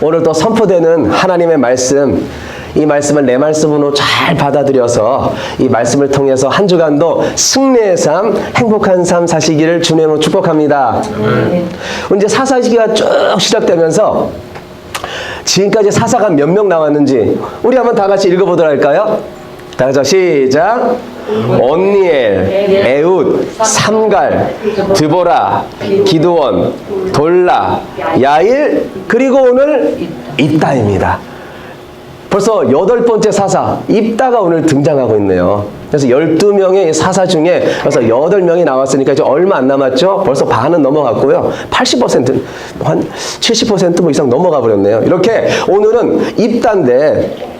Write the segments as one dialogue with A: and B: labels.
A: 오늘 또 선포되는 하나님의 말씀, 이 말씀을 내 말씀으로 잘 받아들여서 이 말씀을 통해서 한 주간도 승리의 삶, 행복한 삶 사시기를 주님으로 축복합니다. 이제 사사 시기가 쭉 시작되면서 지금까지 사사가 몇 명 나왔는지 우리 한번 다 같이 읽어보도록 할까요? 다 같이 시작. 온니엘, 에훗, 삼갈, 드보라, 기드원, 돌라, 야일, 그리고 오늘 입다입니다. 벌써 8번째 사사, 입다가 오늘 등장하고 있네요. 그래서 12명의 사사 중에 그래서 8명이 나왔으니까 이제 얼마 안 남았죠? 벌써 반은 넘어갔고요. 80%, 한 70% 뭐 이상 넘어가 버렸네요. 이렇게 오늘은 입다인데,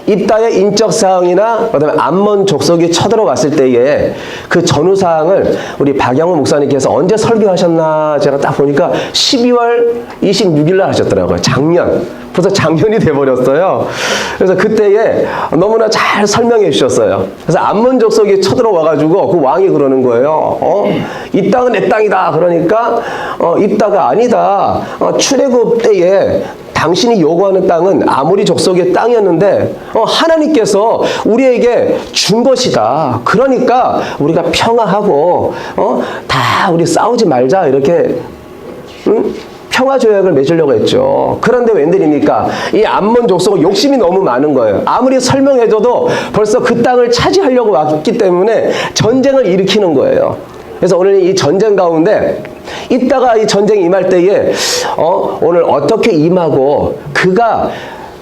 A: 입다의 인적 사항이나 그다음에 암몬 족속이 쳐들어왔을 때에 그 전후 사항을 우리 박영훈 목사님께서 언제 설교하셨나 제가 딱 보니까 12월 26일 날 하셨더라고요. 작년. 벌써 작년이 돼버렸어요. 그래서 그때에 너무나 잘 설명해 주셨어요. 그래서 암몬 족속이 쳐들어와가지고 그 왕이 그러는 거예요. 이 땅은 내 땅이다. 그러니까 입다가 아니다. 출애굽 때에 당신이 요구하는 땅은 아모리 족속의 땅이었는데 하나님께서 우리에게 준 것이다. 그러니까 우리가 평화하고 다 우리 싸우지 말자 이렇게 평화 조약을 맺으려고 했죠. 그런데 웬일입니까? 이 암몬 족속은 욕심이 너무 많은 거예요. 아무리 설명해줘도 벌써 그 땅을 차지하려고 왔기 때문에 전쟁을 일으키는 거예요. 그래서 오늘 이 전쟁 가운데 이따가 이 전쟁이 임할 때에 오늘 어떻게 임하고 그가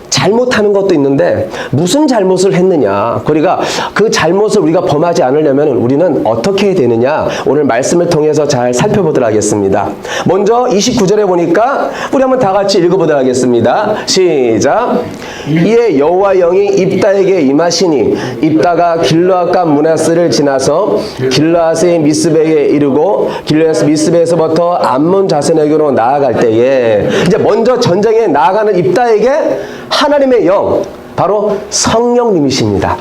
A: 잘못하는 것도 있는데 무슨 잘못을 했느냐, 그러니까 그 잘못을 우리가 범하지 않으려면 우리는 어떻게 해야 되느냐, 오늘 말씀을 통해서 잘 살펴보도록 하겠습니다. 먼저 29절에 보니까 우리 한번 다 같이 읽어보도록 하겠습니다. 시작. 이에 여호와 영이 입다에게 임하시니 입다가 길르앗과 므낫스를 지나서 길르앗의 미스베에 이르고 길르앗 미스베에서부터 암몬 자손에게로 나아갈 때에 이제 먼저 전쟁에 나아가는 입다에게 하나님의 영, 바로 성령님이십니다.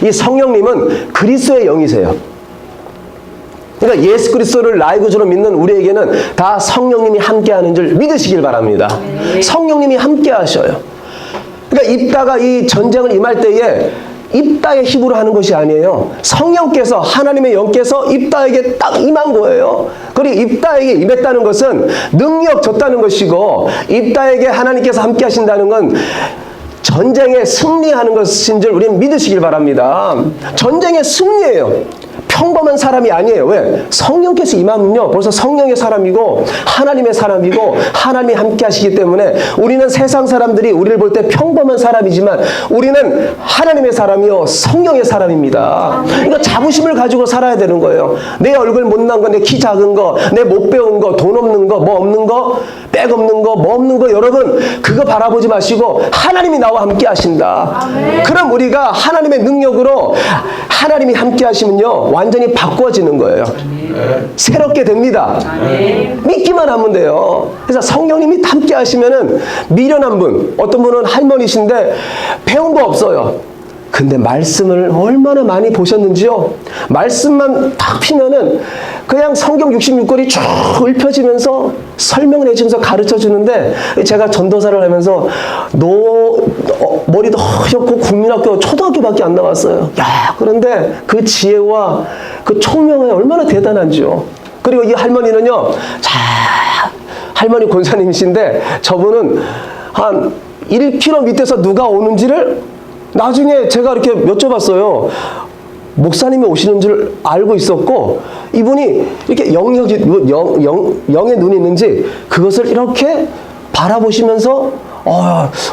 A: 이 성령님은 그리스도의 영이세요. 그러니까 예수 그리스도를 나의 구주로 믿는 우리에게는 다 성령님이 함께하는 줄 믿으시길 바랍니다. 성령님이 함께 하셔요. 그러니까 입다가 이 전쟁을 임할 때에 입다의 힘으로 하는 것이 아니에요. 성령께서, 하나님의 영께서 입다에게 딱 임한 거예요. 그리고 입다에게 임했다는 것은 능력 줬다는 것이고, 입다에게 하나님께서 함께 하신다는 건 전쟁에 승리하는 것인 줄 우리는 믿으시길 바랍니다. 전쟁의 승리예요. 평범한 사람이 아니에요. 왜? 성령께서 임하면요, 벌써 성령의 사람이고 하나님의 사람이고 하나님이 함께 하시기 때문에 우리는 세상 사람들이 우리를 볼 때 평범한 사람이지만 우리는 하나님의 사람이요 성령의 사람입니다. 그러니까 자부심을 가지고 살아야 되는 거예요. 내 얼굴 못난 거, 내 키 작은 거, 내 못 배운 거, 돈 없는 거, 뭐 없는 거, 백 없는 거, 뭐 없는 거, 여러분 그거 바라보지 마시고 하나님이 나와 함께 하신다. 그럼 우리가 하나님의 능력으로 하나님이 함께 하시면요 완전히 바꿔지는 거예요. 새롭게 됩니다. 믿기만 하면 돼요. 그래서 성령님이 함께 하시면은 미련한 분, 어떤 분은 할머니신데 배운 거 없어요. 근데 말씀을 얼마나 많이 보셨는지요. 말씀만 딱 피면은 그냥 성경 66권이 쭉 읊혀지면서 설명을 해주면서 가르쳐 주는데, 제가 전도사를 하면서 머리도 허옇고 국민학교 초등학교밖에 안 나왔어요. 야, 그런데 그 지혜와 그 총명이 얼마나 대단한지요. 그리고 이 할머니는요, 할머니 권사님이신데 저분은 한 1km 밑에서 누가 오는지를 나중에 제가 이렇게 여쭤봤어요. 목사님이 오시는 줄 알고 있었고, 이분이 이렇게 영의 눈이 있는지 그것을 이렇게 바라보시면서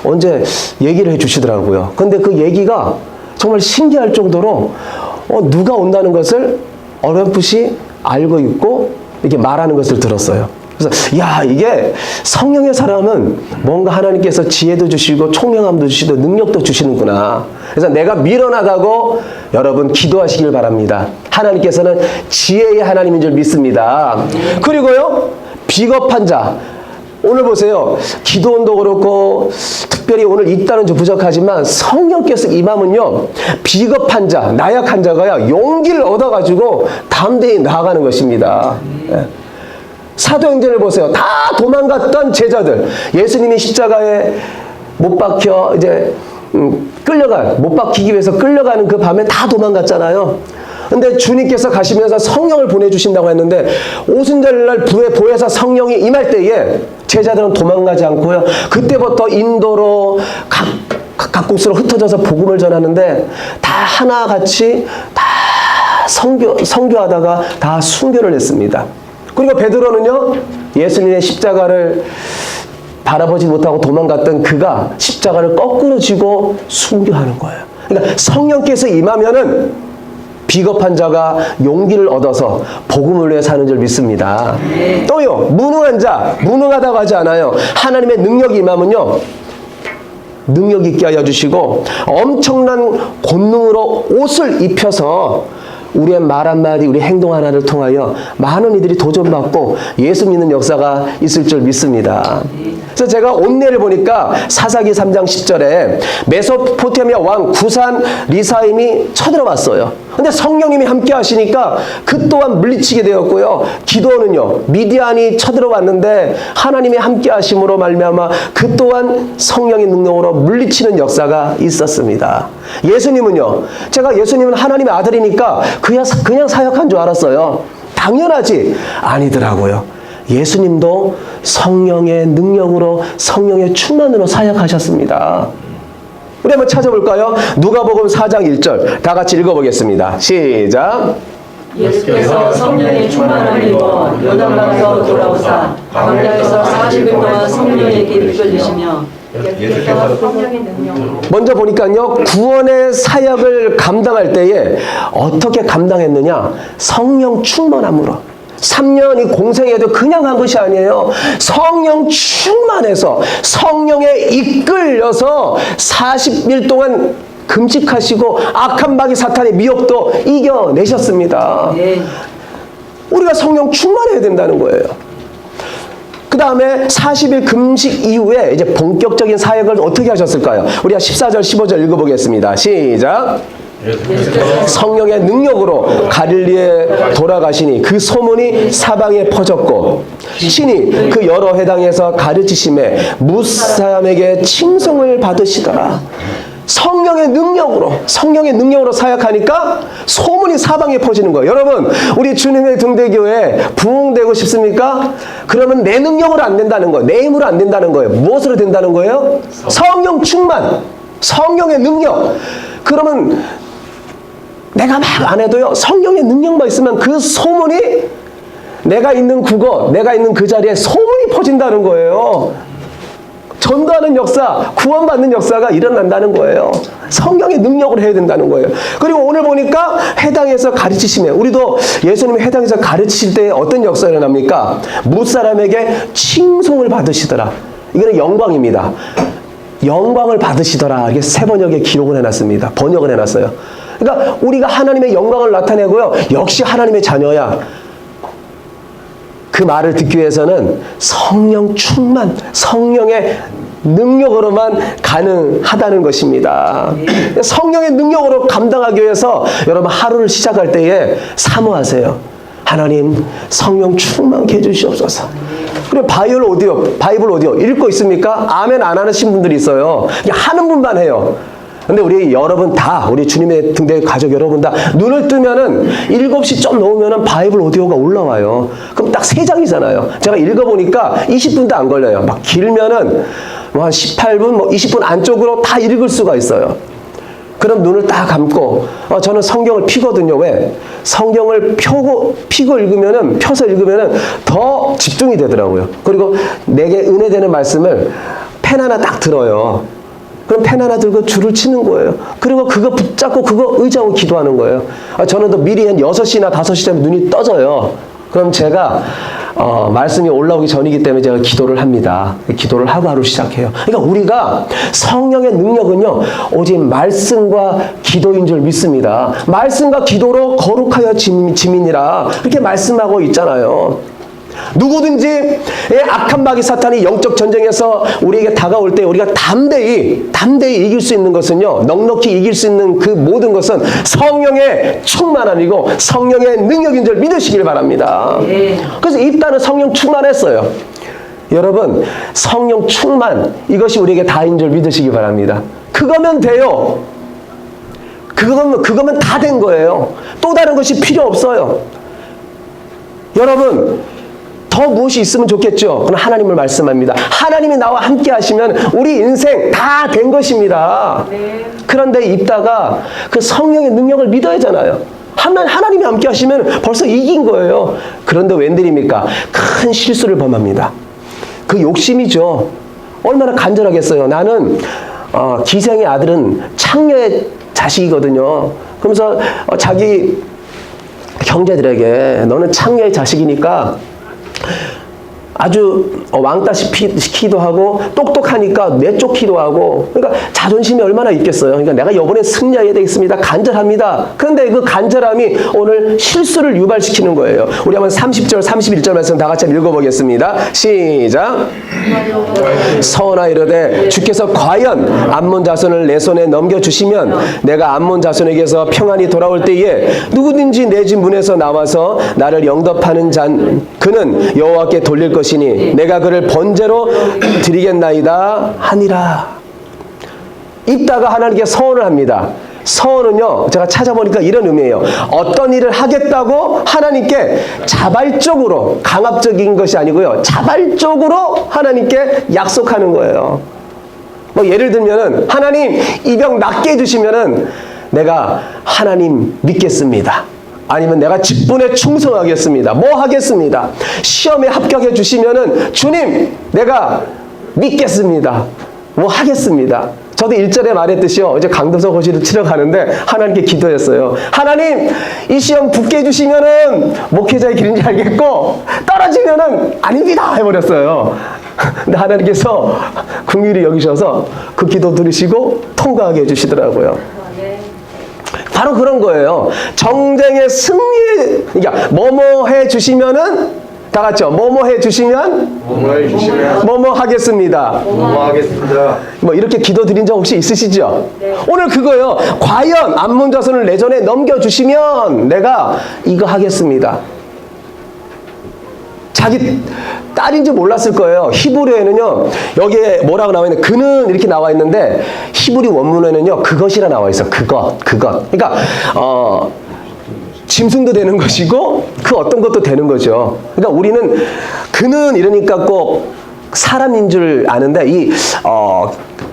A: 언제 얘기를 해주시더라고요. 근데 그 얘기가 정말 신기할 정도로 누가 온다는 것을 어렴풋이 알고 있고 이렇게 말하는 것을 들었어요. 그래서 야, 이게 성령의 사람은 뭔가 하나님께서 지혜도 주시고 총명함도 주시고 능력도 주시는구나. 그래서 내가 밀어나가고 여러분 기도하시길 바랍니다. 하나님께서는 지혜의 하나님인 줄 믿습니다. 그리고요, 비겁한 자, 오늘 보세요. 기도원도 그렇고 특별히 오늘 있다는 좀 부족하지만 성령께서 임하면요, 비겁한 자, 나약한 자가요 용기를 얻어가지고 담대히 나아가는 것입니다. 사도행전을 보세요. 다 도망갔던 제자들. 예수님이 십자가에 못 박혀 이제 못 박히기 위해서 끌려가는 그 밤에 다 도망갔잖아요. 근데 주님께서 가시면서 성령을 보내주신다고 했는데 오순절날 보혜사 성령이 임할 때에 제자들은 도망가지 않고요. 그때부터 인도로 각 곳으로 흩어져서 복음을 전하는데 다 하나같이 다 선교하다가 다 순교를 했습니다. 그리고 베드로는요, 예수님의 십자가를 바라보지 못하고 도망갔던 그가 십자가를 거꾸로 쥐고 순교하는 거예요. 그러니까 성령께서 임하면은 비겁한 자가 용기를 얻어서 복음을 위해 사는 줄 믿습니다. 또요, 무능한 자, 무능하다고 하지 않아요. 하나님의 능력이 임하면요, 능력 있게 하여 주시고 엄청난 권능으로 옷을 입혀서 우리의 말 한마디, 우리 행동 하나를 통하여 많은 이들이 도전받고 예수 믿는 역사가 있을 줄 믿습니다. 그래서 제가 온내를 보니까 사사기 3장 10절에 메소포타미아 왕 구산 리사임이 쳐들어왔어요. 근데 성령님이 함께 하시니까 그 또한 물리치게 되었고요. 기도는요, 미디안이 쳐들어왔는데 하나님이 함께 하심으로 말미암아 그 또한 성령의 능력으로 물리치는 역사가 있었습니다. 예수님은요, 제가 예수님은 하나님의 아들이니까 그냥 사역한 줄 알았어요. 당연하지. 아니더라고요. 예수님도 성령의 능력으로, 성령의 충만으로 사역하셨습니다. 우리 한번 찾아볼까요? 누가복음 4장 1절 다 같이 읽어보겠습니다. 시작.
B: 예수께서 성령의 충만함을 입어 요단강에서 돌아오사 광야에서 40일 동안 성령에게 이끌리시며 예수께서 성령의 능력으로.
A: 먼저 보니까요, 구원의 사역을 감당할 때에 어떻게 감당했느냐? 성령 충만함으로. 3년이 공생애도 그냥 한 것이 아니에요. 성령 충만해서 성령에 이끌려서 40일 동안 금식하시고 악한 마귀 사탄의 미혹도 이겨내셨습니다.
B: 네.
A: 우리가 성령 충만해야 된다는 거예요. 그 다음에 40일 금식 이후에 이제 본격적인 사역을 어떻게 하셨을까요? 우리가 14절 15절 읽어보겠습니다. 시작. 성령의 능력으로 갈릴리에 돌아가시니 그 소문이 사방에 퍼졌고 신이 그 여러 회당에서 가르치심에 무사람에게 칭송을 받으시더라. 성령의 능력으로 사역하니까 소문이 사방에 퍼지는 거예요. 여러분, 우리 주님의 등대교회 부흥되고 싶습니까? 그러면 내 능력으로 안 된다는 거예요. 내 힘으로 안 된다는 거예요. 무엇으로 된다는 거예요? 성령 충만, 성령의 능력. 그러면 내가 막 안 해도요, 성령의 능력만 있으면 그 소문이 내가 있는 그곳, 내가 있는 그 자리에 소문이 퍼진다는 거예요. 전도하는 역사, 구원받는 역사가 일어난다는 거예요. 성령의 능력으로 해야 된다는 거예요. 그리고 오늘 보니까 회당에서 가르치시면, 우리도 예수님이 회당에서 가르치실 때 어떤 역사가 일어납니까? 무사람에게 칭송을 받으시더라. 이거는 영광입니다. 영광을 받으시더라. 이게 세 번역에 기록을 해놨습니다. 번역을 해놨어요. 그러니까 우리가 하나님의 영광을 나타내고요, 역시 하나님의 자녀야. 그 말을 듣기 위해서는 성령 충만, 성령의 능력으로만 가능하다는 것입니다. 성령의 능력으로 감당하기 위해서 여러분 하루를 시작할 때에 사모하세요. 하나님, 성령 충만케 해주시옵소서. 그리고 바이블 오디오 읽고 있습니까? 아멘 안 하신 분들이 있어요. 그냥 하는 분만 해요. 근데 우리 여러분 다, 우리 주님의 등대 가족 여러분 다 눈을 뜨면은 7시 좀 넘으면은 바이블 오디오가 올라와요. 그럼 딱 3장이잖아요. 제가 읽어보니까 20분도 안 걸려요. 막 길면은 뭐 한 18분, 뭐 20분 안쪽으로 다 읽을 수가 있어요. 그럼 눈을 딱 감고, 저는 성경을 피거든요. 왜? 성경을 피고 읽으면은, 펴서 읽으면은 더 집중이 되더라고요. 그리고 내게 은혜되는 말씀을 펜 하나 딱 들어요. 그럼 펜 하나 들고 줄을 치는 거예요. 그리고 그거 붙잡고 그거 의지하고 기도하는 거예요. 저는 또 미리 한 6시나 5시 되면 눈이 떠져요. 그럼 제가 말씀이 올라오기 전이기 때문에 제가 기도를 합니다. 기도를 하고 하루 시작해요. 그러니까 우리가 성령의 능력은요, 오직 말씀과 기도인 줄 믿습니다. 말씀과 기도로 거룩하여 지민이라 그렇게 말씀하고 있잖아요. 누구든지 악한 마귀 사탄이 영적 전쟁에서 우리에게 다가올 때 우리가 담대히 이길 수 있는 것은요, 넉넉히 이길 수 있는 그 모든 것은 성령의 충만함이고 성령의 능력인 줄 믿으시길 바랍니다. 그래서 입다는 성령 충만했어요. 여러분, 성령 충만, 이것이 우리에게 다인 줄 믿으시기 바랍니다. 그거면 돼요. 그거면 다 된 거예요. 또 다른 것이 필요 없어요. 여러분, 더 무엇이 있으면 좋겠죠? 그건 하나님을 말씀합니다. 하나님이 나와 함께 하시면 우리 인생 다 된 것입니다. 그런데 입다가 그 성령의 능력을 믿어야 하잖아요. 하나님이 함께 하시면 벌써 이긴 거예요. 그런데 웬일입니까? 큰 실수를 범합니다. 그 욕심이죠. 얼마나 간절하겠어요. 나는 기생의 아들은 창녀의 자식이거든요. 그러면서 자기 형제들에게 너는 창녀의 자식이니까 아주 왕따 시키기도 하고 똑똑하니까 내쫓기도 하고, 그러니까 자존심이 얼마나 있겠어요. 그러니까 내가 이번에 승리해야 되겠습니다. 간절합니다. 그런데 그 간절함이 오늘 실수를 유발시키는 거예요. 우리 한번 30절 31절 말씀 다 같이 읽어보겠습니다. 시작. 서원하 이르되 주께서 과연 암몬 자손을 내 손에 넘겨주시면 내가 암몬 자손에게서 평안히 돌아올 때에 누구든지 내 집 문에서 나와서 나를 영접하는 잔 그는 여호와께 돌릴 것이니 내가 그를 번제로 드리겠나이다 하니라. 입다가 하나님께 서원을 합니다. 서원은요, 제가 찾아보니까 이런 의미예요. 어떤 일을 하겠다고 하나님께 자발적으로, 강압적인 것이 아니고요, 자발적으로 하나님께 약속하는 거예요. 뭐 예를 들면은 하나님 이 병 낫게 해주시면은 내가 하나님 믿겠습니다. 아니면 내가 직분에 충성하겠습니다. 뭐 하겠습니다. 시험에 합격해 주시면은 주님 내가 믿겠습니다. 뭐 하겠습니다. 저도 1절에 말했듯이요, 어제 강도서 거시를 치러 가는데 하나님께 기도했어요. 하나님 이 시험 붙게 해주시면은 목회자의 길인지 알겠고 떨어지면은 아닙니다 해버렸어요. 근데 하나님께서 긍휼히 여기셔서 그 기도 들으시고 통과하게 해주시더라고요. 바로 그런 거예요. 정쟁의 승리에, 그러니까 뭐뭐 해주시면은 다 같이요. 뭐뭐 해주시면 뭐뭐 하겠습니다. 뭐 이렇게 기도 드린 적 혹시 있으시죠? 네. 오늘 그거예요. 과연 암몬 자손을 내 전에 넘겨주시면 내가 이거 하겠습니다. 자기 딸인지 몰랐을 거예요. 히브리어에는요, 여기에 뭐라고 나와 있는데, 그는 이렇게 나와 있는데, 히브리 원문에는요, 그것이라 나와 있어. 그것. 그러니까, 짐승도 되는 것이고, 그 어떤 것도 되는 거죠. 그러니까 우리는 그는 이러니까 꼭 사람인 줄 아는데,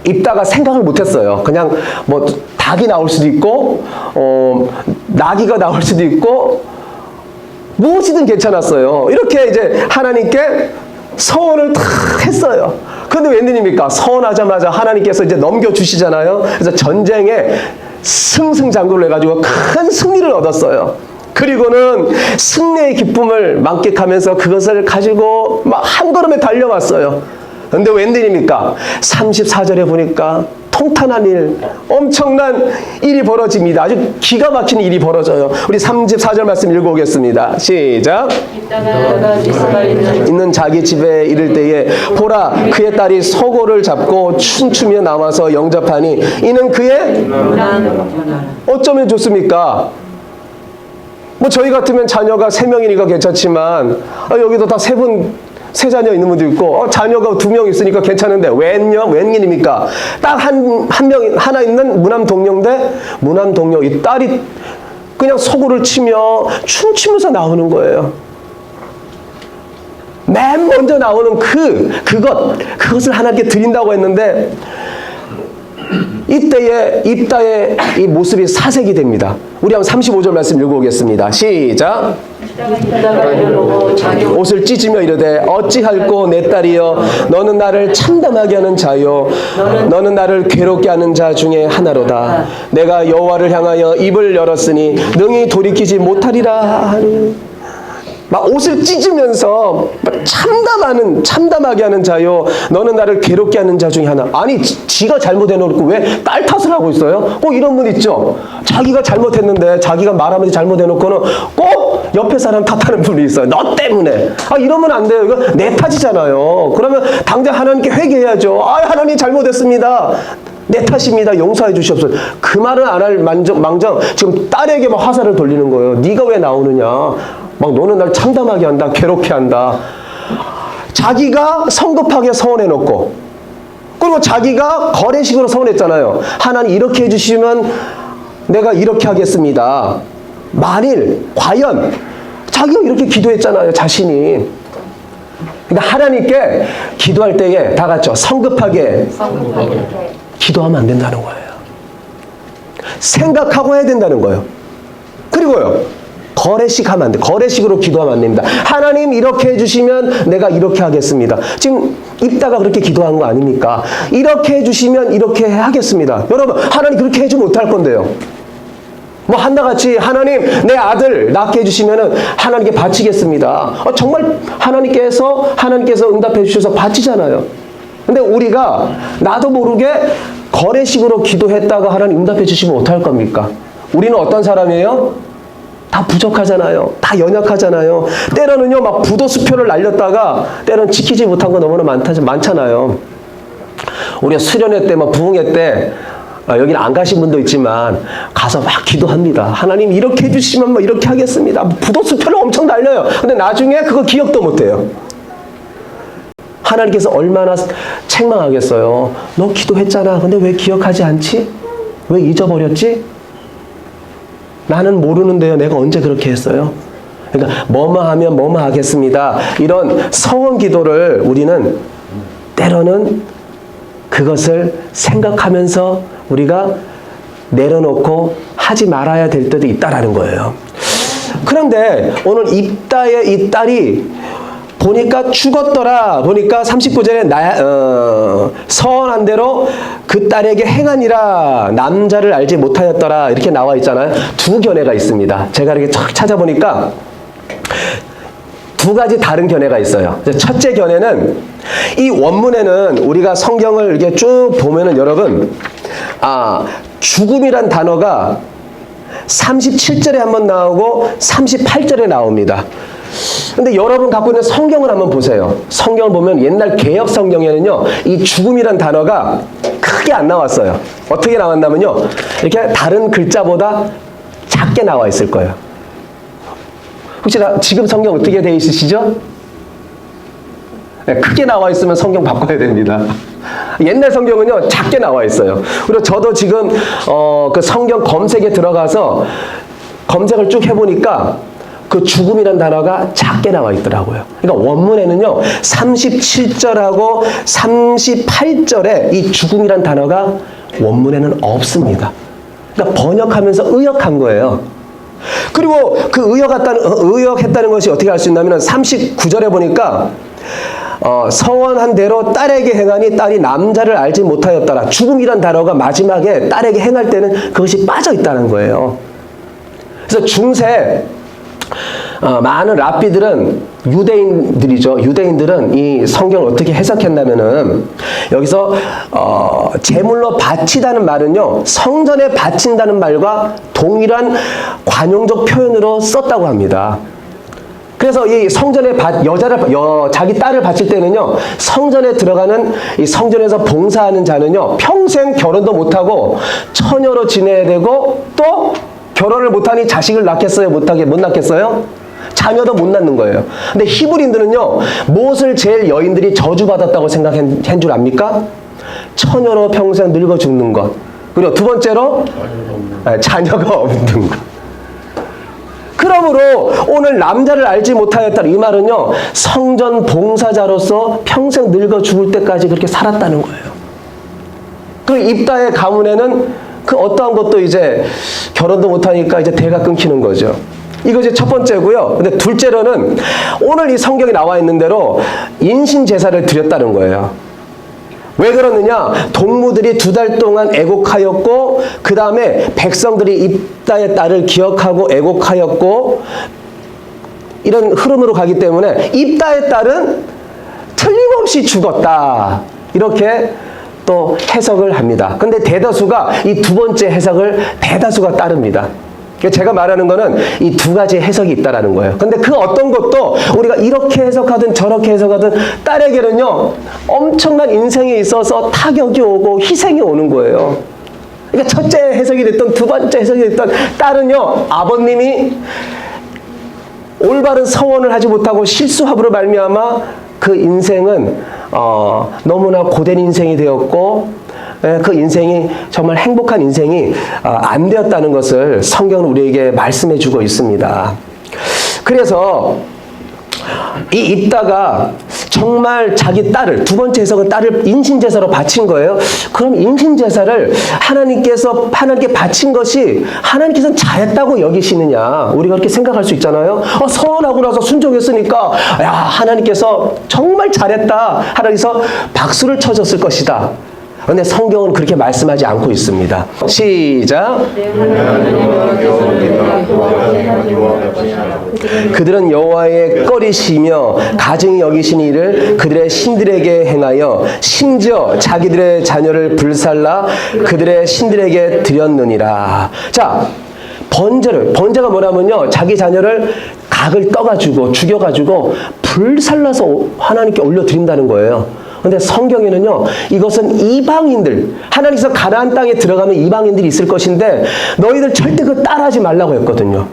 A: 입다가 생각을 못 했어요. 그냥 뭐, 닭이 나올 수도 있고, 나귀가 나올 수도 있고, 무엇이든 괜찮았어요. 이렇게 이제 하나님께 서원을 다 했어요. 그런데 웬일입니까? 서원하자마자 하나님께서 이제 넘겨주시잖아요. 그래서 전쟁에 승승장구를 해가지고 큰 승리를 얻었어요. 그리고는 승리의 기쁨을 만끽하면서 그것을 가지고 막 한 걸음에 달려왔어요. 그런데 웬일입니까? 34절에 보니까 통탄한 일, 엄청난 일이 벌어집니다. 아주 기가 막힌 일이 벌어져요. 우리 34절 말씀 읽어보겠습니다. 시작. 있는 자기 집에 이를 때에 보라 그의 딸이 소고를 잡고 춤추며 나와서 영접하니 이는 그의 어쩌면 좋습니까? 뭐 저희 같으면 자녀가 3명이니까 괜찮지만 여기도 다 세 자녀 있는 분도 있고 자녀가 2명 있으니까 괜찮은데 웬일입니까? 딱 하나 있는 무남 동료인데 무남 동료 이 딸이 그냥 소고를 치며 춤추면서 나오는 거예요. 맨 먼저 나오는 그것을 하나님께 드린다고 했는데 이때에 입다의 이 모습이 사색이 됩니다. 우리 한번 35절 말씀 읽어보겠습니다. 시작. 옷을 찢으며 이르되 어찌할꼬 내 딸이여 너는 나를 참담하게 하는 자요 너는 나를 괴롭게 하는 자 중에 하나로다. 내가 여호와를 향하여 입을 열었으니 능히 돌이키지 못하리라 하니. 막 옷을 찢으면서 참담하게 하는 자요 너는 나를 괴롭게 하는 자 중에 하나. 아니 지가 잘못해놓고 왜 딸 탓을 하고 있어요? 꼭 이런 분 있죠. 자기가 잘못했는데 자기가 말하면서 잘못해놓고는 꼭 옆에 사람 탓하는 분이 있어요. 너 때문에. 이러면 안 돼요. 이거 내 탓이잖아요. 그러면 당장 하나님께 회개해야죠. 하나님 잘못했습니다. 내 탓입니다. 용서해 주시옵소서. 그 말은 안 할 망정 지금 딸에게 막 화살을 돌리는 거예요. 네가 왜 나오느냐. 막 너는 날 참담하게 한다. 괴롭게 한다. 자기가 성급하게 서원해놓고 그리고 자기가 거래식으로 서원했잖아요. 하나님 이렇게 해주시면 내가 이렇게 하겠습니다. 만일 과연 자기가 이렇게 기도했잖아요. 자신이. 그러니까 하나님께 기도할 때에 다 같죠. 성급하게 기도하면 안 된다는 거예요. 생각하고 해야 된다는 거예요. 그리고요. 거래식 하면 안 돼. 거래식으로 기도하면 안 됩니다. 하나님 이렇게 해주시면 내가 이렇게 하겠습니다. 지금 입다가 그렇게 기도한 거 아닙니까? 이렇게 해주시면 이렇게 하겠습니다. 여러분 하나님 그렇게 해주면 어떡할 건데요? 뭐 한나같이 하나님 내 아들 낳게 해주시면 하나님께 바치겠습니다. 정말 하나님께서 응답해 주셔서 바치잖아요. 근데 우리가 나도 모르게 거래식으로 기도했다가 하나님 응답해 주시면 어떡할 겁니까? 우리는 어떤 사람이에요? 다 부족하잖아요. 다 연약하잖아요. 때로는요, 막 부도수표를 날렸다가 때로는 지키지 못한 거 너무나 많잖아요. 우리가 수련회 때, 부흥회 때, 여기는 안 가신 분도 있지만, 가서 막 기도합니다. 하나님 이렇게 해주시면 이렇게 하겠습니다. 부도수표를 엄청 날려요. 근데 나중에 그거 기억도 못해요. 하나님께서 얼마나 책망하겠어요. 너 기도했잖아. 근데 왜 기억하지 않지? 왜 잊어버렸지? 나는 모르는데요. 내가 언제 그렇게 했어요? 그러니까 뭐뭐 하면 뭐뭐 하겠습니다. 이런 서원 기도를 우리는 때로는 그것을 생각하면서 우리가 내려놓고 하지 말아야 될 때도 있다라는 거예요. 그런데 오늘 입다의 이 딸이 보니까 죽었더라. 보니까 39절에 서원한 대로 그 딸에게 행하니라. 남자를 알지 못하였더라. 이렇게 나와 있잖아요. 두 견해가 있습니다. 제가 이렇게 쫙 찾아보니까 두 가지 다른 견해가 있어요. 첫째 견해는 이 원문에는 우리가 성경을 이렇게 쭉 보면은 여러분, 죽음이란 단어가 37절에 한번 나오고 38절에 나옵니다. 근데 여러분 갖고 있는 성경을 한번 보세요. 성경을 보면 옛날 개역 성경에는요, 이 죽음이란 단어가 크게 안 나왔어요. 어떻게 나왔냐면요, 이렇게 다른 글자보다 작게 나와 있을 거예요. 혹시 지금 성경 어떻게 되어 있으시죠? 네, 크게 나와 있으면 성경 바꿔야 됩니다. 옛날 성경은요, 작게 나와 있어요. 그리고 저도 지금 그 성경 검색에 들어가서 검색을 쭉 해보니까 그 죽음이란 단어가 작게 나와 있더라고요. 그러니까 원문에는요, 37절하고 38절에 이 죽음이란 단어가 원문에는 없습니다. 그러니까 번역하면서 의역한 거예요. 그리고 그 의역했다는 것이 어떻게 알 수 있냐면 39절에 보니까 서원한 대로 딸에게 행하니 딸이 남자를 알지 못하였더라. 죽음이란 단어가 마지막에 딸에게 행할 때는 그것이 빠져 있다는 거예요. 그래서 중세 많은 랍비들은 유대인들이죠. 유대인들은 이 성경을 어떻게 해석했냐면은 여기서 제물로 바치다는 말은요, 성전에 바친다는 말과 동일한 관용적 표현으로 썼다고 합니다. 그래서 이 성전에 자기 딸을 바칠 때는요, 성전에 들어가는 이 성전에서 봉사하는 자는요, 평생 결혼도 못하고 처녀로 지내야 되고, 또 결혼을 못하니 자식을 낳겠어요? 못 낳겠어요? 자녀도 못 낳는 거예요. 근데 히브리인들은요, 무엇을 제일 여인들이 저주받았다고 생각한 줄 압니까? 처녀로 평생 늙어 죽는 것. 그리고 두 번째로 자녀가 없는 것. 그러므로 오늘 남자를 알지 못하였다, 이 말은요, 성전 봉사자로서 평생 늙어 죽을 때까지 그렇게 살았다는 거예요. 그 입다의 가문에는 그 어떠한 것도 이제 결혼도 못하니까 이제 대가 끊기는 거죠. 이것이 첫 번째고요. 근데 둘째로는 오늘 이 성경에 나와 있는 대로 인신 제사를 드렸다는 거예요. 왜 그러느냐? 동무들이 2달 동안 애곡하였고, 그 다음에 백성들이 입다의 딸을 기억하고 애곡하였고, 이런 흐름으로 가기 때문에 입다의 딸은 틀림없이 죽었다, 이렇게 또 해석을 합니다. 근데 대다수가 이 두 번째 해석을 대다수가 따릅니다. 제가 말하는 거는 이 두 가지 해석이 있다라는 거예요. 근데 그 어떤 것도 우리가 이렇게 해석하든 저렇게 해석하든 딸에게는요, 엄청난 인생에 있어서 타격이 오고 희생이 오는 거예요. 그러니까 첫째 해석이 됐던 두 번째 해석이 됐던 딸은요, 아버님이 올바른 서원을 하지 못하고 실수함으로 말미암아 그 인생은 너무나 고된 인생이 되었고, 그 인생이 정말 행복한 인생이 안 되었다는 것을 성경은 우리에게 말씀해 주고 있습니다. 그래서 이 입다가 정말 자기 딸을, 두 번째 해석은 딸을 인신제사로 바친 거예요. 그럼 인신제사를 하나님께 바친 것이 하나님께서는 잘했다고 여기시느냐, 우리가 그렇게 생각할 수 있잖아요. 서원하고 나서 순종했으니까 야, 하나님께서 정말 잘했다, 하나님께서 박수를 쳐줬을 것이다. 그런데 성경은 그렇게 말씀하지 않고 있습니다. 시작. 그들은 여호와의 꺼리시며 가증히 여기시는 일을 그들의 신들에게 행하여 심지어 자기들의 자녀를 불살라 그들의 신들에게 드렸느니라. 자, 번제가 뭐냐면요, 자기 자녀를 각을 떠가지고 죽여가지고 불살라서 하나님께 올려드린다는 거예요. 근데 성경에는요, 이것은 이방인들, 하나님께서 가나안 땅에 들어가면 이방인들이 있을 것인데 너희들 절대 그 따라하지 말라고 했거든요.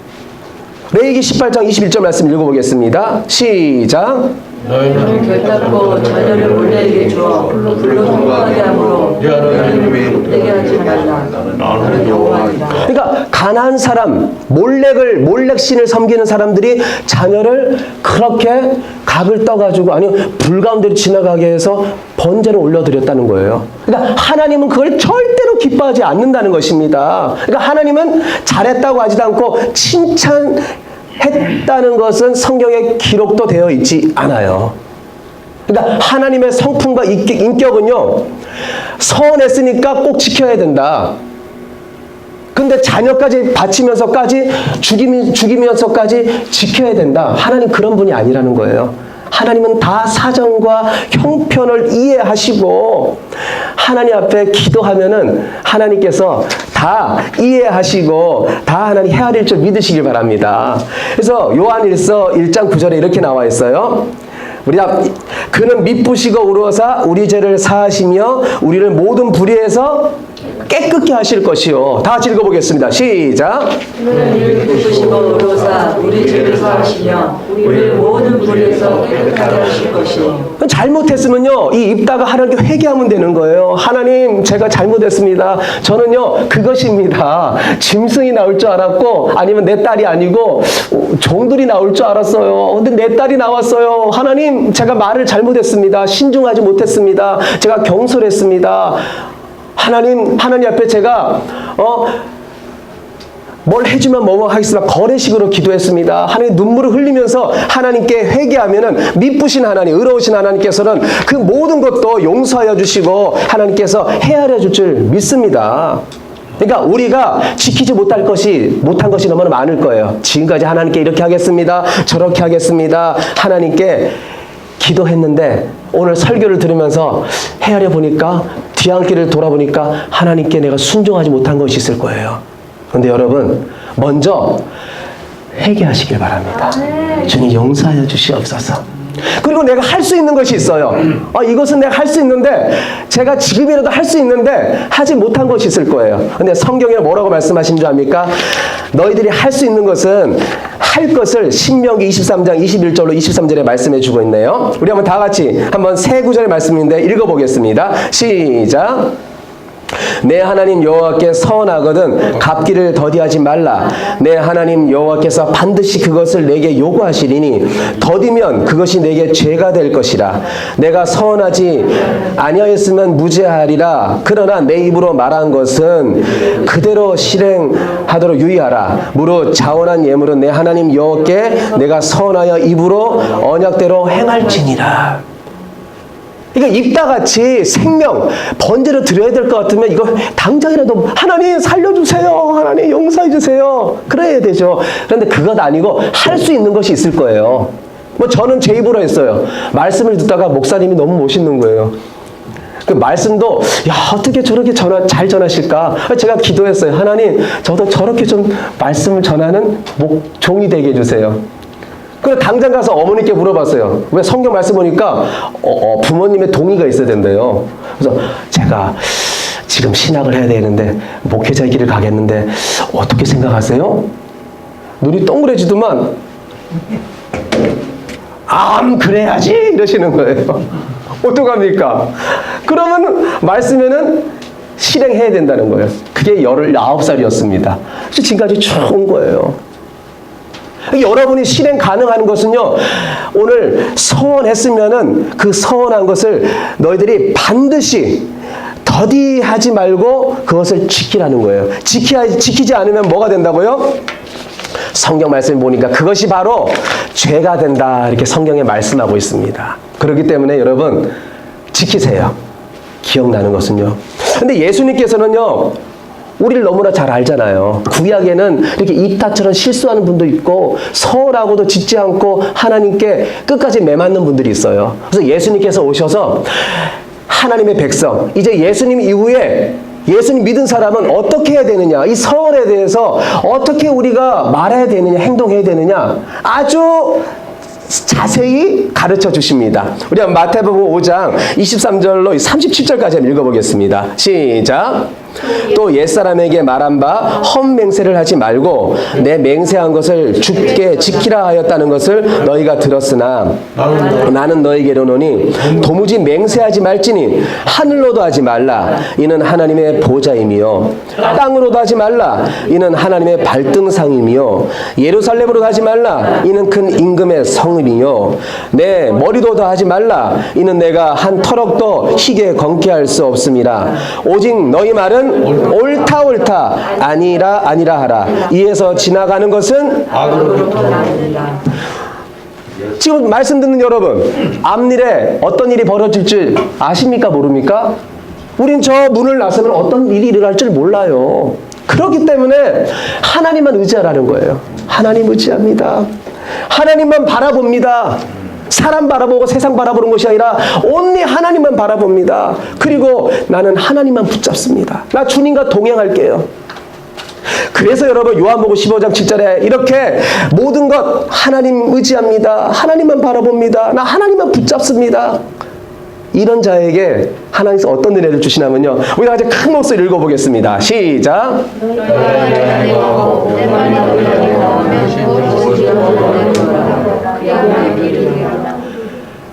A: 레위기 18장 21절 말씀 읽어보겠습니다. 시작.
C: 너희는
B: 결단코 자녀를 몰래에게 주어 불로 통과하게 하므로 너희는 못되게 하지 말라. 나는 여호와이다.
A: 그러니까 가나안 사람, 몰렉신을 섬기는 사람들이 자녀를 그렇게 각을 떠가지고, 아니면 불 가운데로 지나가게 해서 번제를 올려드렸다는 거예요. 그러니까 하나님은 그걸 절대로 기뻐하지 않는다는 것입니다. 그러니까 하나님은 잘했다고 하지도 않고 칭찬했다는 것은 성경에 기록도 되어 있지 않아요. 그러니까 하나님의 성품과 인격은요, 서원했으니까 꼭 지켜야 된다. 근데 자녀까지 바치면서까지 죽이면서까지 지켜야 된다. 하나님 그런 분이 아니라는 거예요. 하나님은 다 사정과 형편을 이해하시고, 하나님 앞에 기도하면은 하나님께서 다 이해하시고 다 하나님 헤아릴 줄 믿으시길 바랍니다. 그래서 요한일서 1장 9절에 이렇게 나와 있어요. 그는 미쁘시고 의로사 우리 죄를 사하시며 우리를 모든 불의에서 깨끗게 하실 것이요. 다 같이 읽어보겠습니다. 시작.
B: 그는 미쁘시고 의로사 우리 죄를 사하시며 우리를 모든 불의에서 깨끗하게 하실 것이요.
A: 잘못했으면요, 이 입다가 하나님께 회개하면 되는 거예요. 하나님, 제가 잘못했습니다. 저는요, 그것입니다. 짐승이 나올 줄 알았고, 아니면 내 딸이 아니고 종들이 나올 줄 알았어요. 근데 내 딸이 나왔어요. 하나님, 제가 말을 잘못했습니다. 신중하지 못했습니다. 제가 경솔했습니다. 하나님 앞에 제가 뭘 해주면 뭐뭐 하겠습니다. 거래식으로 기도했습니다. 하나님 눈물을 흘리면서 하나님께 회개하면은 미쁘신 하나님, 의로우신 하나님께서는 그 모든 것도 용서하여 주시고 하나님께서 헤아려 줄 줄 믿습니다. 그러니까 우리가 지키지 못한 것이 너무나 많을 거예요. 지금까지 하나님께 이렇게 하겠습니다. 저렇게 하겠습니다. 하나님께 기도했는데 오늘 설교를 들으면서 헤아려 보니까, 뒤안길을 돌아보니까 하나님께 내가 순종하지 못한 것이 있을 거예요. 그런데 여러분, 먼저 회개하시길 바랍니다. 주님 용서하여 주시옵소서. 그리고 내가 할 수 있는 것이 있어요. 이것은 내가 할 수 있는데, 제가 지금이라도 할 수 있는데 하지 못한 것이 있을 거예요. 근데 성경에 뭐라고 말씀하신 줄 압니까? 너희들이 할 수 있는 것은, 할 것을 신명기 23장 21절로 23절에 말씀해 주고 있네요. 우리 한번 다 같이 한번 세 구절의 말씀인데 읽어보겠습니다. 시작. 내 하나님 여호와께 서원하거든 갚기를 더디하지 말라. 내 하나님 여호와께서 반드시 그것을 내게 요구하시리니 더디면 그것이 내게 죄가 될 것이라. 내가 서원하지 아니하였으면 무죄하리라. 그러나 내 입으로 말한 것은 그대로 실행하도록 유의하라. 무릇 자원한 예물은 내 하나님 여호와께 내가 서원하여 입으로 언약대로 행할지니라. 그러니까 입다같이 생명, 번제를 드려야 될 것 같으면 이거 당장이라도 하나님 살려주세요. 하나님 용서해주세요. 그래야 되죠. 그런데 그것 아니고 할 수 있는 것이 있을 거예요. 저는 제 입으로 했어요. 말씀을 듣다가 목사님이 너무 멋있는 거예요. 그 말씀도 야 어떻게 저렇게 잘 전하실까? 제가 기도했어요. 하나님 저도 저렇게 좀 말씀을 전하는 종이 되게 해주세요. 그래서 당장 가서 어머니께 물어봤어요. 왜 성경 말씀 보니까 부모님의 동의가 있어야 된대요. 그래서 제가 지금 신학을 해야 되는데 목회자의 길을 가겠는데 어떻게 생각하세요? 눈이 동그래지더만 그래야지 이러시는 거예요. 어떡합니까? 그러면 말씀에는 실행해야 된다는 거예요. 그게 19살이었습니다. 그래서 지금까지 쭉 온 거예요. 여러분이 실행 가능한 것은요, 오늘 서원했으면은 그 서원한 것을 너희들이 반드시 더디하지 말고 그것을 지키라는 거예요. 지키지 않으면 뭐가 된다고요? 성경 말씀을 보니까 그것이 바로 죄가 된다. 이렇게 성경에 말씀하고 있습니다. 그렇기 때문에 여러분, 지키세요. 기억나는 것은요. 근데 예수님께서는요, 우리를 너무나 잘 알잖아요. 구약에는 이렇게 이타처럼 실수하는 분도 있고 서운하고도 짓지 않고 하나님께 끝까지 매맞는 분들이 있어요. 그래서 예수님께서 오셔서 하나님의 백성, 이제 예수님 이후에 예수님 믿은 사람은 어떻게 해야 되느냐, 이 서원에 대해서 어떻게 우리가 말해야 되느냐, 행동해야 되느냐 아주 자세히 가르쳐 주십니다. 우리 한번 마태복음 5장 23절로 37절까지 한번 읽어보겠습니다. 시작. 또 옛사람에게 말한 바 헛맹세를 하지 말고 내 맹세한 것을 주께 지키라 하였다는 것을 너희가 들었으나 나는 너희에게 이르노니 도무지 맹세하지 말지니 하늘로도 하지 말라 이는 하나님의 보좌임이요 땅으로도 하지 말라 이는 하나님의 발등상임이요 예루살렘으로 가지 말라 이는 큰 임금의 성읍이요 내 머리도 하지 말라 이는 내가 한 터럭도 희게 건케 할 수 없음이라 오직 너희 말은 옳다 아니라 하라 이에서 지나가는 것은 지금 말씀 듣는 여러분, 앞일에 어떤 일이 벌어질 줄 아십니까 모릅니까? 우린 저 문을 나서면 어떤 일이 일어날 줄 몰라요. 그렇기 때문에 하나님만 의지하라는 거예요. 하나님 의지합니다. 하나님만 바라봅니다. 사람 바라보고 세상 바라보는 것이 아니라 온리 하나님만 바라봅니다. 그리고 나는 하나님만 붙잡습니다. 나 주님과 동행할게요. 그래서 여러분 요한복음 15장 7절에 이렇게 모든 것 하나님 의지합니다. 하나님만 바라봅니다. 나 하나님만 붙잡습니다. 이런 자에게 하나님께서 어떤 은혜를 주시냐면요. 우리 다 같이 큰 목소리 읽어보겠습니다. 시작.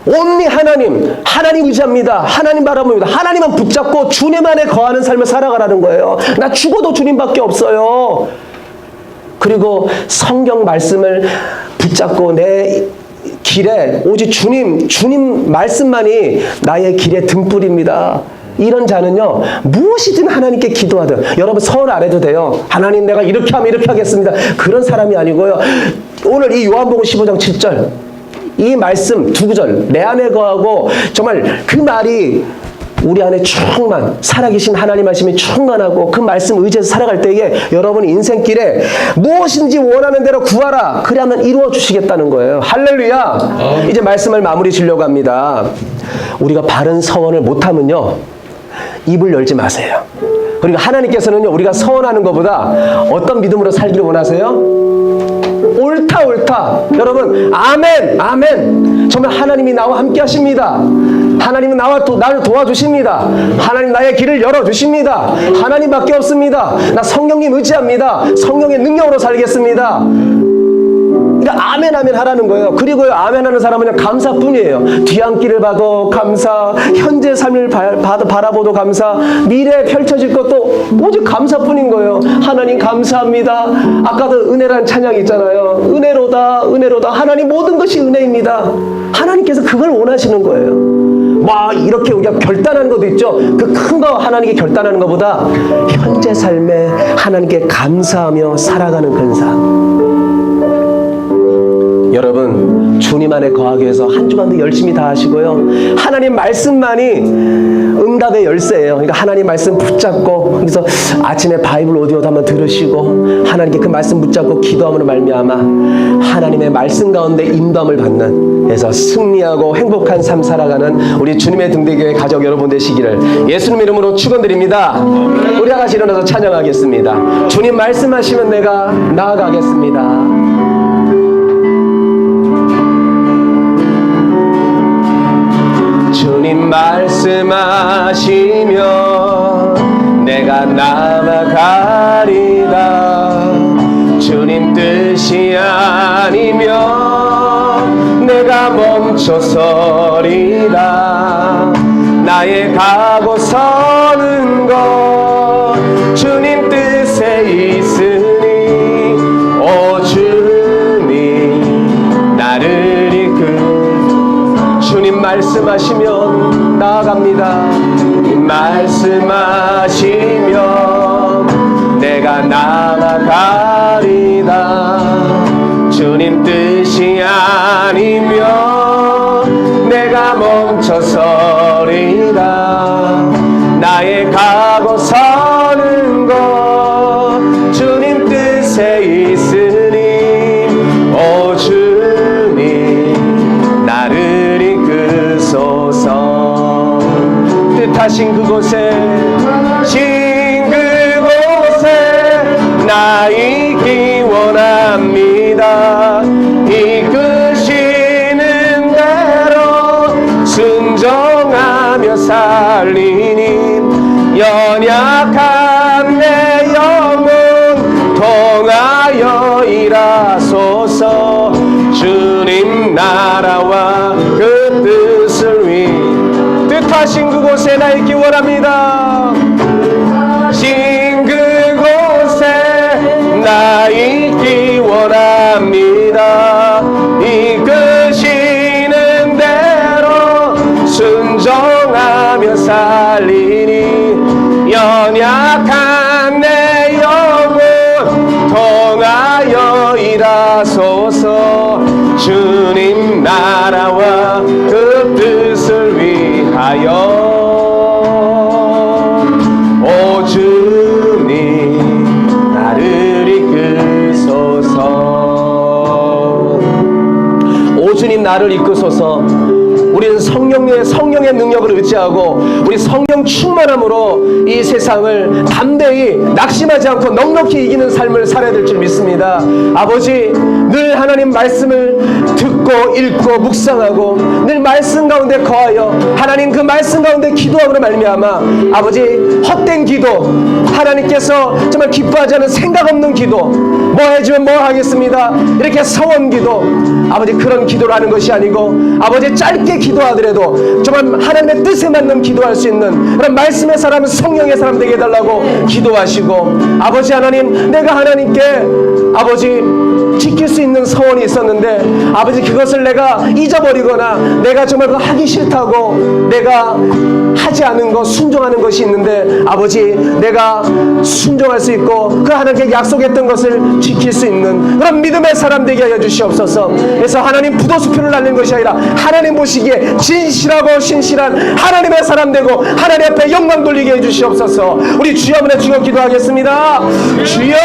A: 온리 하나님 의지합니다. 하나님 바라봅니다. 하나님만 붙잡고 주님 안에 거하는 삶을 살아가라는 거예요. 나 죽어도 주님밖에 없어요. 그리고 성경 말씀을 붙잡고 내 길에 오직 주님 말씀만이 나의 길의 등불입니다. 이런 자는요, 무엇이든 하나님께 기도하든, 여러분 서울 안 해도 돼요. 하나님 내가 이렇게 하면 이렇게 하겠습니다. 그런 사람이 아니고요. 오늘 이 요한복음 15장 7절 이 말씀 두 구절 내 안에 거하고 정말 그 말이 우리 안에 충만 살아계신 하나님 말씀이 충만하고 그 말씀 의지해서 살아갈 때에 여러분 인생길에 무엇인지 원하는 대로 구하라. 그러면 이루어 주시겠다는 거예요. 할렐루야. 이제 말씀을 마무리 지려고 합니다. 우리가 바른 서원을 못하면요 입을 열지 마세요. 그리고 하나님께서는요 우리가 서원하는 것보다 어떤 믿음으로 살기를 원하세요? 옳다. 여러분 아멘. 정말 하나님이 나와 함께 하십니다. 하나님은 나를 도와주십니다. 하나님 나의 길을 열어주십니다. 하나님밖에 없습니다. 나 성령님 의지합니다. 성령의 능력으로 살겠습니다. 그러니까 아멘 하라는 거예요. 그리고요 아멘하는 사람은 감사뿐이에요. 뒤안길을 봐도 감사, 현재 삶을 바라보도 감사, 미래에 펼쳐질 것도 오직 감사뿐인 거예요. 하나님 감사합니다. 아까도 은혜라는 찬양이 있잖아요. 은혜로다. 하나님 모든 것이 은혜입니다. 하나님께서 그걸 원하시는 거예요. 막 이렇게 우리가 결단하는 것도 있죠. 그 큰 거 하나님께 결단하는 것보다 현재 삶에 하나님께 감사하며 살아가는 그런 삶. 여러분, 주님 안에 거하기 위해서 한 주간도 열심히 다 하시고요. 하나님 말씀만이 응답의 열쇠예요. 그러니까 하나님 말씀 붙잡고, 그래서 아침에 바이블 오디오도 한번 들으시고 하나님께 그 말씀 붙잡고 기도함으로 말미암아 하나님의 말씀 가운데 인도함을 받는, 그래서 승리하고 행복한 삶 살아가는 우리 주님의 등대교회 가족 여러분 되시기를 예수님 이름으로 축원드립니다. 우리 다 같이 일어나서 찬양하겠습니다. 주님 말씀하시면 내가 나아가겠습니다. 주님 말씀하시면 내가 나아가리라. 주님 뜻이 아니면 내가 멈춰서리라. 나의 가고 서는 것 주님 뜻에 있으니 오 주님 나를 이끌. 주님 말씀하시면 나아갑니다. 말씀하시면 내가 나아가리라. 주님 뜻이 아니면 내가 멈춰서리라. 나의 가고 서는 것 주님 뜻에 있으니 오 주님 나를 이끄소서. 뜻하신 그곳에 나 있기 원합니다. 이끄시는 대로 순종하며 살리니 연약한 내 영혼 통하여 일하소서. 주님 나라와 그 뜻을 위 뜻하신 그곳에 나 있기 원합니다. 나 있기 원합니다. 이끄시는 대로 순종하며 살리니 연약한 내 영혼 통하여 일하소서. 주님 나라와 그 뜻을 위하여 오 주님 나를 이끄소서. 오 주님 나를 이끄소서. 우리는 성령의 능력을 의지하고 우리 성령 충만함으로 이 세상을 담대히 낙심하지 않고 넉넉히 이기는 삶을 살아야 될 줄 믿습니다. 아버지, 늘 하나님 말씀을 듣고 읽고 묵상하고 늘 말씀 가운데 거하여 하나님 그 말씀 가운데 기도함으로 말미암아 아버지, 헛된 기도, 하나님께서 정말 기뻐하지 않은 생각 없는 기도, 뭐 해주면 뭐 하겠습니다, 이렇게 서원 기도, 아버지 그런 기도를 하는 것이 아니고 아버지 짧게 기도하더라도 정말 하나님의 뜻에 맞는 기도할 수 있는 그런 말씀의 사람, 성령의 사람 되게 해달라고 기도하시고, 아버지 하나님, 내가 하나님께 아버지 지킬 수 있는 서원이 있었는데 아버지 그것을 내가 잊어버리거나 내가 정말 그거 하기 싫다고 내가 하지 않은 것, 순종하는 것이 있는데 아버지 내가 순종할 수 있고 그 하나님께 약속했던 것을 지킬 수 있는 그런 믿음의 사람 되게 하여 주시옵소서. 그래서 하나님 부도수표를 날리는 것이 아니라 하나님 보시기에 진실하고 신실한 하나님의 사람 되고 하나님 앞에 영광 돌리게 해 주시옵소서. 우리 주여 한번 주여 기도하겠습니다. 주여